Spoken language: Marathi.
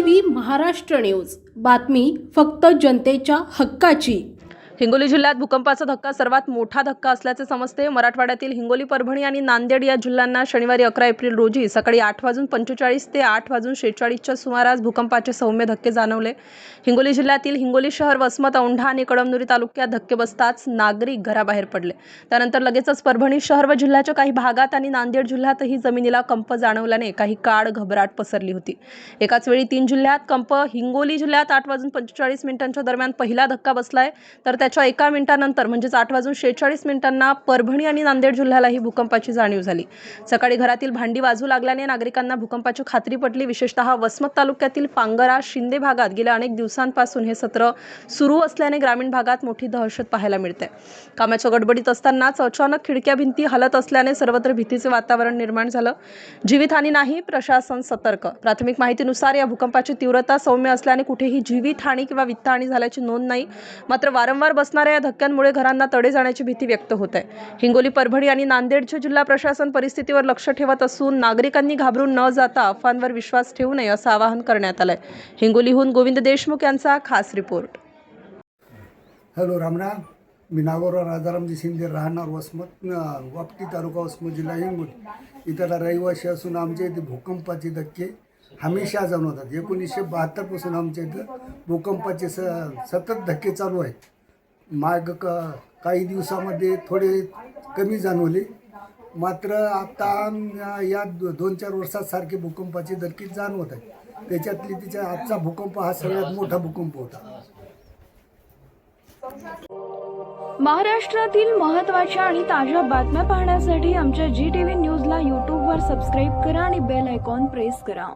GTV महाराष्ट्र न्यूज, बातमी फक्त जनतेच्या हक्काची। हिंगोली जिल्ह्यात भूकंपाचा धक्का सर्वात मोठा धक्का असल्याचे समजते। मराठवाड्यातील हिंगोली, परभणी आणि नांदेड या जिल्ह्यांना शनिवारी 11 एप्रिल रोजी सकाळी 8:45 ते 8:46 च्या सुमारास भूकंपाचे सौम्य धक्के जाणवले। हिंगोली जिल्ह्यातील हिंगोली शहर, वसमत, औंढा आणि कळमनुरी तालुक्यात धक्के बसताच नागरिक घराबाहेर पडले। त्यानंतर लगेचच परभणी शहर व जिल्ह्याच्या काही भागात आणि नांदेड जिल्ह्यातही जमिनीला कंप जाणवल्याने काही काळ घबराट पसरली होती। एकाच वेळी 3 जिल्ह्यात कंप। हिंगोली जिल्ह्यात 8:45 दरम्यान पहिला धक्का बसलाय, तर त्याच्या 1 मिनिटानंतर म्हणजेच 8:46 परभणी आणि नांदेड जिल्ह्यालाही भूकंपाची जाणीव झाली। सकाळी घरातील भांडी वाजू लागल्याने नागरिकांना भूकंपाची खात्री पटली। विशेषतः वसमत तालुक्यातील पांगरा, शिंदे भागात गेल्या अनेक दिवसांपासून हे सत्र सुरू असल्याने ग्रामीण भागात मोठी दहशत पाहायला मिळते। कामाच्या गडबडीत असतानाच अचानक खिडक्या भिंती हलत असल्याने सर्वत्र भीतीचे वातावरण निर्माण झालं। जीवितहानी नाही, प्रशासन सतर्क। प्राथमिक माहितीनुसार या भूकंपाची तीव्रता सौम्य असल्याने कुठेही जीवितहानी किंवा वित्तहानी झाल्याची नोंद नाही। मात्र वारंवार बसणाऱ्या या धक्क्यांमुळे घरांना तडे जाण्याची भीती व्यक्त होत आहे। हिंगोली, परभणी आणि नांदेडचे जिल्हा प्रशासन परिस्थितीवर लक्ष ठेवत असून नागरिकांनी घाबरून न जाता अफवांवर विश्वास ठेवू नये असं आवाहन करण्यात आलंय। हिंगोलीहून गोविंद देशमुख यांचा खास रिपोर्ट। हॅलो, रामराम। मी नागोराव राजारामजी शिंदे, राहणार वसमत, वापटी तालुका, वसमत जिल्हा, हिंगोली इथला रहिवासी असून आमच्या इथे भूकंपाचे धक्के हमेशा जाणवतात। 1972 पासून आमच्या इथं भूकंपाचे सतत धक्के चालू आहेत। काही दिवसामध्ये थोडे कमी जाणवले, मात्र आता या 2-4 वर्षात सारखे भूकंपाचे धक्के जाणवत आहेत। त्याच्यातली तिच्या आजचा भूकंप हा सगळ्यात मोठा भूकंप होता। महाराष्ट्रातील महत्त्वाच्या आणि ताज्या बातम्या पाहण्यासाठी आमच्या GTV न्यूजला YouTubeवर सबस्क्राईब करा आणि बेल आयकॉन प्रेस करा।